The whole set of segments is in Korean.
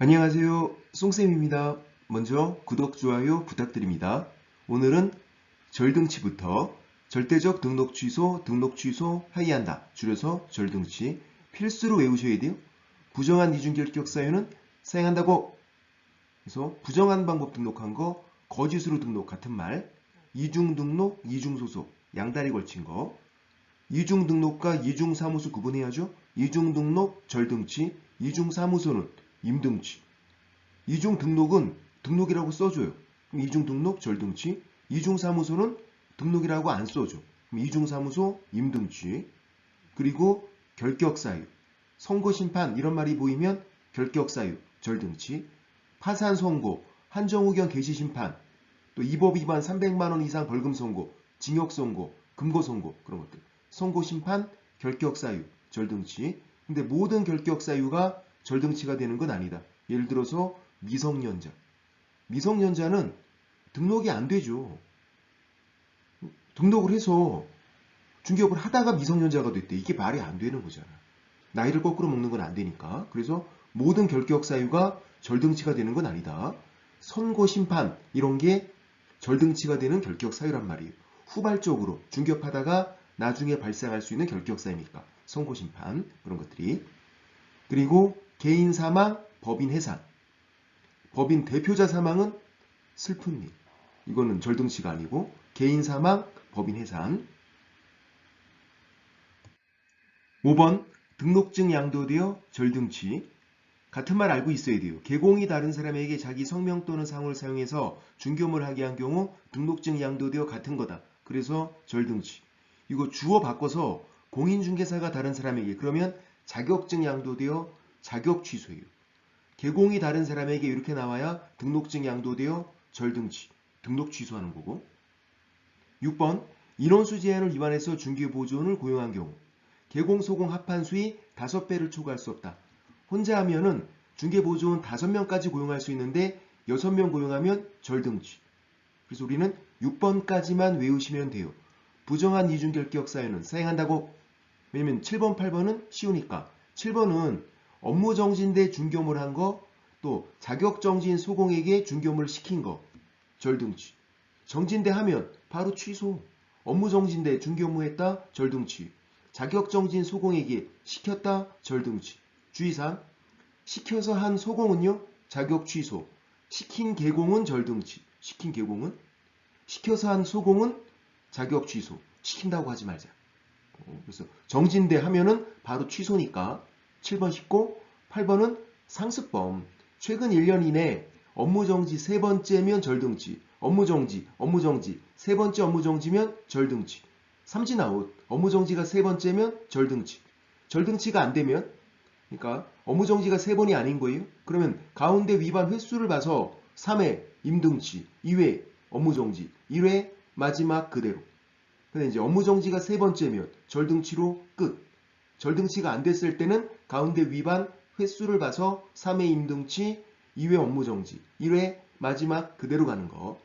안녕하세요. 송쌤입니다. 먼저 구독, 좋아요 부탁드립니다. 오늘은 절등치부터 절대적 등록 취소, 하이한다. 줄여서 절등치. 필수로 외우셔야 돼요. 부정한 이중결격 사유는 사용한다고. 그래서 부정한 방법 등록한 거, 거짓으로 등록 같은 말. 이중 등록, 이중 소속, 양다리 걸친 거. 이중 등록과 이중 사무소 구분해야죠. 이중 등록 절등치, 이중 사무소는 임등치. 이중 등록은 등록이라고 써줘요. 그럼 이중 등록 절등치. 이중 사무소는 등록이라고 안 써줘. 그럼 이중 사무소 임등치. 그리고 결격 사유. 선고 심판 이런 말이 보이면 결격 사유 절등치. 파산 선고, 한정 의견 개시 심판, 또 이 법 위반 300만 원 이상 벌금 선고, 징역 선고, 금고 선고 그런 것들. 선고 심판, 결격 사유 절등치. 근데 모든 결격 사유가 절등치가 되는 건 아니다. 예를 들어서 미성년자. 미성년자는 등록이 안 되죠. 등록을 해서 중개업을 하다가 미성년자가 됐대. 이게 말이 안 되는 거잖아. 나이를 거꾸로 먹는 건 안 되니까. 그래서 모든 결격 사유가 절등치가 되는 건 아니다. 선고 심판 이런 게 절등치가 되는 결격 사유란 말이에요. 후발적으로 중개업하다가 나중에 발생할 수 있는 결격 사유니까 선고 심판 그런 것들이. 그리고 개인 사망, 법인 해산. 법인 대표자 사망은 슬픈 일. 이거는 절등치가 아니고 개인 사망, 법인 해산. 5번 등록증 양도되어 절등치. 같은 말 알고 있어야 돼요. 개공이 다른 사람에게 자기 성명 또는 상호를 사용해서 중개업을 하게 한 경우 등록증 양도되어 같은 거다. 그래서 절등치. 이거 주어 바꿔서 공인중개사가 다른 사람에게 그러면 자격증 양도되어 자격 취소예요. 개공이 다른 사람에게 이렇게 나와야 등록증 양도되어 절등치. 등록 취소하는 거고. 6번 인원수 제한을 위반해서 중개보조원을 고용한 경우 개공, 소공 합한 수의 5배를 초과할 수 없다. 혼자 하면은 중개보조원 5명까지 고용할 수 있는데 6명 고용하면 절등치. 그래서 우리는 6번까지만 외우시면 돼요. 부정한 이중결격 사유는 사용한다고. 왜냐면 7번, 8번은 쉬우니까. 7번은 업무정지인데 중개업을 한 거, 또 자격정지인 소공에게 중개업을 시킨 거. 절등치. 정지인데 하면 바로 취소. 업무정지인데 중개업무했다. 절등치. 자격정지인 소공에게 시켰다. 절등치. 주의사항. 시켜서 한 소공은요. 자격 취소. 시킨 개공은 절등치. 시킨 개공은. 시켜서 한 소공은 자격 취소. 시킨다고 하지 말자. 그래서 정지인데 하면은 바로 취소니까 7번 쉽고 8번은 상습범. 최근 1년 이내 업무정지 3번째면 절등치. 업무정지. 세 번째 업무정지면 절등치. 삼진아웃. 업무정지가 3번째면 절등치. 절등치가 안 되면 그러니까 업무정지가 3번이 아닌 거예요. 그러면 가운데 위반 횟수를 봐서 3회 임등치, 2회 업무정지, 1회 마지막 그대로. 근데 이제 업무정지가 3번째면 절등치로 끝. 절등치가 안 됐을 때는 가운데 위반 횟수를 봐서 3회 임등치, 2회 업무정지, 1회 마지막 그대로 가는 거.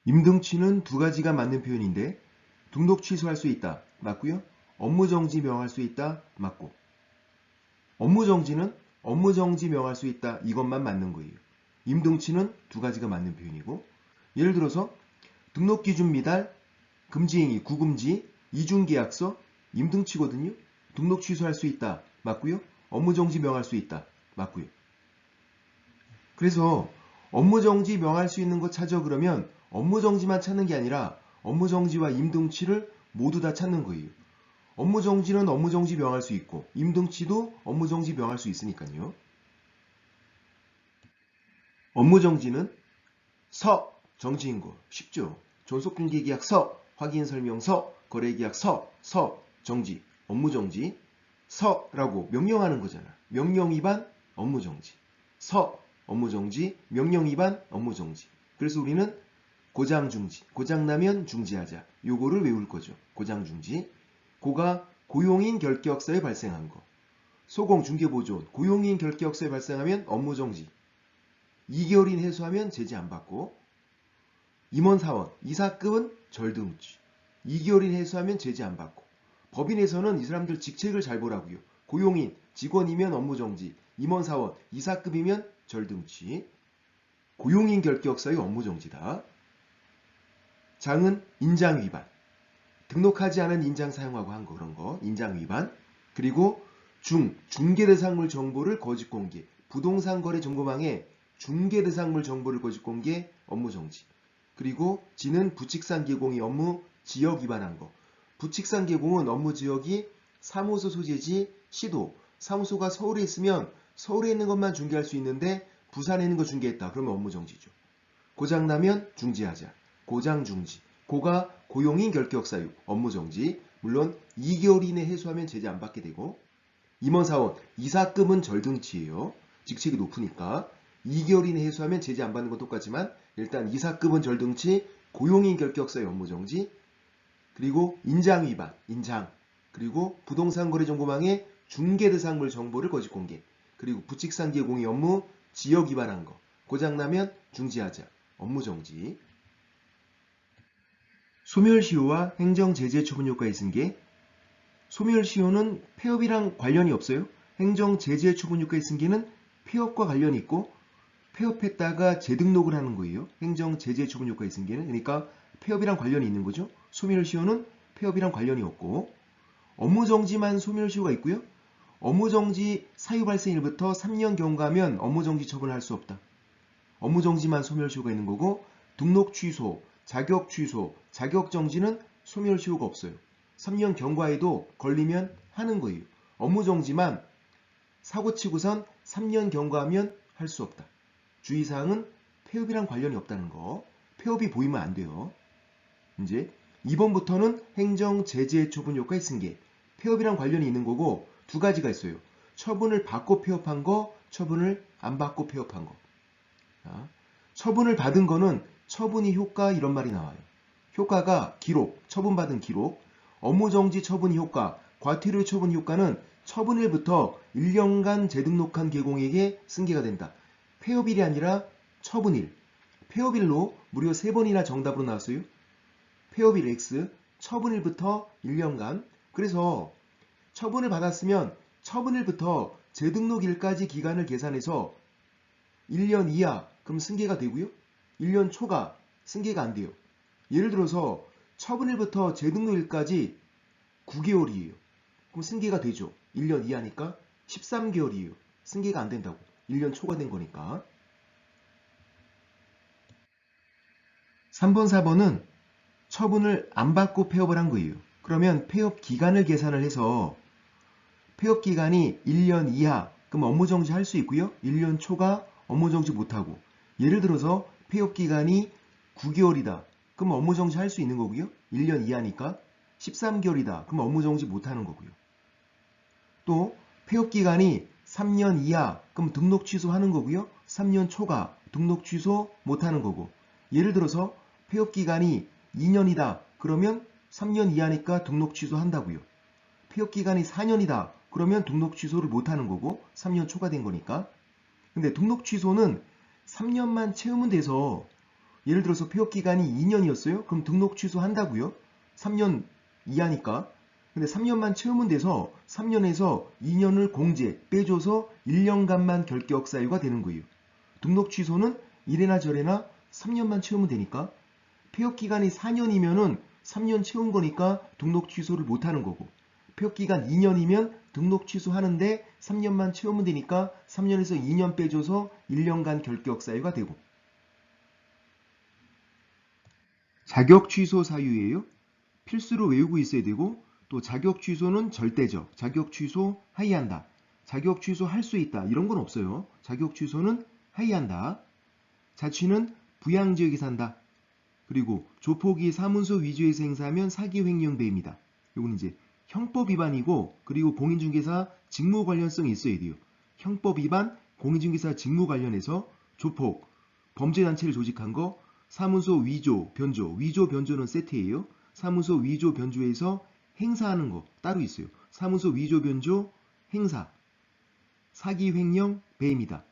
임등치는 두 가지가 맞는 표현인데 등록 취소할 수 있다. 맞고요. 업무정지 명할 수 있다. 맞고. 업무정지는 업무정지 명할 수 있다. 이것만 맞는 거예요. 임등치는 두 가지가 맞는 표현이고 예를 들어서 등록기준 미달, 금지행위, 구금지, 이중계약서, 임등치거든요. 등록 취소할 수 있다. 맞고요. 업무정지 명할 수 있다. 맞고요. 그래서 업무정지 명할 수 있는 거 찾아 그러면 업무정지만 찾는 게 아니라 업무정지와 임등치를 모두 다 찾는 거예요. 업무정지는 업무정지 명할 수 있고 임등치도 업무정지 명할 수 있으니까요. 업무정지는 서, 정지인 거 쉽죠. 존속공개계약서, 확인설명서, 거래계약서, 서, 정지, 업무정지. 서라고 명령하는 거잖아. 명령 위반, 업무정지. 서, 업무정지, 명령 위반, 업무정지. 그래서 우리는 고장중지, 고장나면 중지하자. 요거를 외울 거죠. 고장중지. 고가 고용인 결격사에 발생한 거. 소공 중개보조원 고용인 결격사에 발생하면 업무정지. 2개월인 해소하면 제재 안 받고. 임원사원 이사급은 절등치. 2개월인 해소하면 제재 안 받고. 법인에서는 이 사람들 직책을 잘 보라고요. 고용인, 직원이면 업무정지, 임원사원, 이사급이면 절등치. 고용인 결격 사유 업무정지다. 장은 인장위반. 등록하지 않은 인장 사용하고 한 거, 그런 거. 인장위반. 그리고 중개대상물 정보를 거짓 공개. 부동산 거래 정보망에 중개대상물 정보를 거짓 공개 업무정지. 그리고 지는 부칙상 개공이 업무 지역 위반한 거. 부칙상 개공은 업무 지역이 사무소 소재지 시도. 사무소가 서울에 있으면 서울에 있는 것만 중개할 수 있는데 부산에 있는 거 중개했다. 그러면 업무정지죠. 고장나면 중지하자. 고장중지. 고가 고용인 결격 사유 업무정지. 물론 2개월 이내 해소하면 제재 안 받게 되고, 임원사원 이사급은 절등치예요. 직책이 높으니까 2개월 이내 해소하면 제재 안 받는 건 똑같지만 일단 이사급은 절등치, 고용인 결격 사유 업무정지, 그리고 인장 위반, 인장, 그리고 부동산 거래 정보망에 중개대상물 정보를 거짓 공개, 그리고 부칙상 개공의 업무 지역 위반한 거, 고장나면 중지하자, 업무정지. 소멸시효와 행정제재 처분 효과에 쓴 게, 소멸시효는 폐업이랑 관련이 없어요. 행정제재 처분 효과에 쓴 게는 폐업과 관련이 있고 폐업했다가 재등록을 하는 거예요. 행정제재 처분 효과에 쓴 게는. 그러니까 폐업이랑 관련이 있는 거죠. 소멸시효는 폐업이랑 관련이 없고, 업무정지만 소멸시효가 있고요. 업무정지 사유 발생일부터 3년 경과하면 업무정지 처분을 할 수 없다. 업무정지만 소멸시효가 있는 거고, 등록 취소, 자격 취소, 자격 정지는 소멸시효가 없어요. 3년 경과에도 걸리면 하는 거예요. 업무정지만 사고치고선 3년 경과하면 할 수 없다. 주의사항은 폐업이랑 관련이 없다는 거. 폐업이 보이면 안 돼요. 이제 2번부터는 행정제재 처분 효과에 쓴 게 폐업이랑 관련이 있는 거고, 두 가지가 있어요. 처분을 받고 폐업한 거, 처분을 안 받고 폐업한 거. 자, 처분을 받은 거는 처분이 효과 이런 말이 나와요. 효과가 기록, 처분받은 기록. 업무정지 처분이 효과, 과태료 처분 효과는 처분일부터 1년간 재등록한 개공에게 승계가 된다. 폐업일이 아니라 처분일. 폐업일로 무려 3번이나 정답으로 나왔어요. 폐업일 X, 처분일부터 1년간. 그래서 처분을 받았으면 처분일부터 재등록일까지 기간을 계산해서 1년 이하, 그럼 승계가 되고요. 1년 초과, 승계가 안 돼요. 예를 들어서 처분일부터 재등록일까지 9개월이에요. 그럼 승계가 되죠. 1년 이하니까 13개월이에요. 승계가 안 된다고. 1년 초과된 거니까. 3번, 4번은 처분을 안 받고 폐업을 한 거예요. 그러면 폐업 기간을 계산을 해서 폐업 기간이 1년 이하, 그럼 업무정지 할 수 있고요. 1년 초과 업무정지 못하고. 예를 들어서 폐업 기간이 9개월이다. 그럼 업무정지 할 수 있는 거고요. 1년 이하니까 13개월이다. 그럼 업무정지 못하는 거고요. 또 폐업 기간이 3년 이하, 그럼 등록 취소하는 거고요. 3년 초과, 등록 취소 못하는 거고. 예를 들어서 폐업 기간이 2년이다. 그러면 3년 이하니까 등록 취소한다고요. 폐업 기간이 4년이다. 그러면 등록 취소를 못하는 거고 3년 초과된 거니까. 근데 등록 취소는 3년만 채우면 돼서, 예를 들어서 폐업 기간이 2년이었어요. 그럼 등록 취소한다고요. 3년 이하니까. 근데 3년만 채우면 돼서 3년에서 2년을 공제 빼줘서 1년간만 결격 사유가 되는 거예요. 등록 취소는 이래나 저래나 3년만 채우면 되니까. 폐업 기간이 4년이면은 3년 채운 거니까 등록 취소를 못 하는 거고, 폐업 기간 2년이면 등록 취소하는데 3년만 채우면 되니까 3년에서 2년 빼줘서 1년간 결격 사유가 되고. 자격 취소 사유예요. 필수로 외우고 있어야 되고, 또 자격 취소는 절대적, 자격 취소 하이한다, 자격 취소 할 수 있다, 이런 건 없어요. 자격 취소는 하이한다. 자취는 부양지역에 산다. 그리고 조폭이 사문서 위조해서 행사하면 사기 횡령 배입니다. 이건 이제 형법 위반이고, 그리고 공인중개사 직무 관련성이 있어야 돼요. 형법 위반, 공인중개사 직무 관련해서 조폭, 범죄단체를 조직한 거, 사문서 위조, 변조, 위조, 변조는 세트예요. 사무소 위조, 변조에서 행사하는 거 따로 있어요. 사무소 위조, 변조, 행사, 사기, 횡령, 배임이다.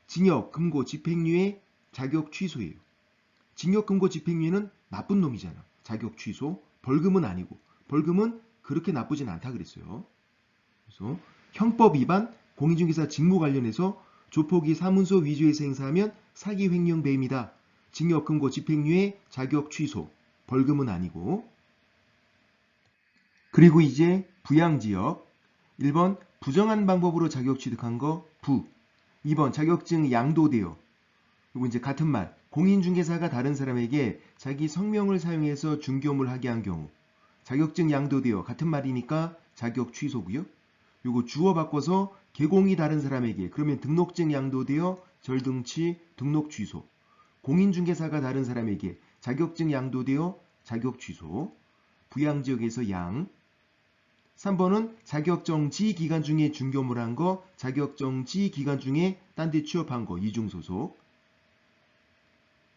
징역, 금고, 집행유예, 자격 취소예요. 징역, 금고, 집행유예는 나쁜 놈이잖아. 자격 취소, 벌금은 아니고. 벌금은 그렇게 나쁘진 않다 그랬어요. 그래서 형법 위반, 공인중개사 직무 관련해서 조폭이 사문서 위조해서 행사하면 사기 횡령 배임이다. 징역, 금고, 집행유예, 자격 취소. 벌금은 아니고. 그리고 이제 부양지역. 1번 부정한 방법으로 자격 취득한 거 부. 2번 자격증 양도되어. 그리고 이제 같은 말. 공인중개사가 다른 사람에게 자기 성명을 사용해서 중개업을 하게 한 경우. 자격증 양도되어 같은 말이니까 자격 취소고요. 요거 주어 바꿔서 개공이 다른 사람에게 그러면 등록증 양도되어 절등치 등록 취소. 공인중개사가 다른 사람에게 자격증 양도되어 자격 취소. 부양지역에서 양. 3번은 자격정지 기간 중에 중개업을 한 거, 자격정지 기간 중에 딴 데 취업한 거, 이중소속.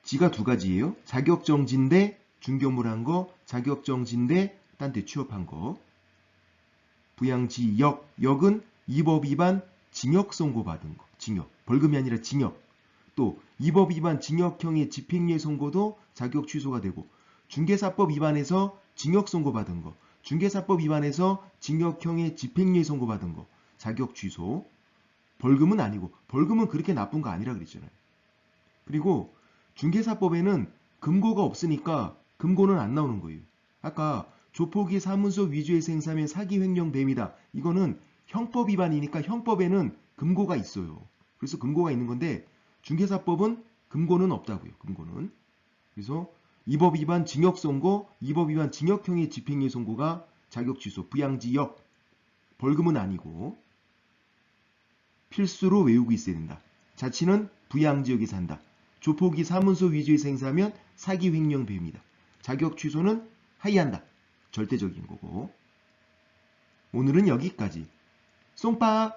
지가 두 가지예요. 자격정지인데 중개업을 한 거, 자격정지인데 딴 데 취업한 거. 부양지역, 역은 이 법 위반 징역 선고받은 거. 징역. 벌금이 아니라 징역. 또 이 법 위반 징역형의 집행유예 선고도 자격 취소가 되고 중개사법 위반해서 징역 선고받은 거. 중개사법 위반해서 징역형의 집행유예 선고받은 거. 자격 취소. 벌금은 아니고 벌금은 그렇게 나쁜 거 아니라 그랬잖아요. 그리고 중개사법에는 금고가 없으니까 금고는 안 나오는 거예요. 아까 조폭이 사문서 위조해서 행사하면 사기 횡령 배임이다. 이거는 형법 위반이니까 형법에는 금고가 있어요. 그래서 금고가 있는 건데 중개사법은 금고는 없다고요. 금고는. 그래서 이 법 위반 징역 선고, 이 법 위반 징역형의 집행유예 선고가 자격 취소, 부양지역. 벌금은 아니고 필수로 외우고 있어야 된다. 자치는 부양지역에 산다. 조폭이 사문서 위조해서 행사하면 사기 횡령 배임이다. 자격 취소는 하이한다. 절대적인 거고. 오늘은 여기까지. 쏨빠!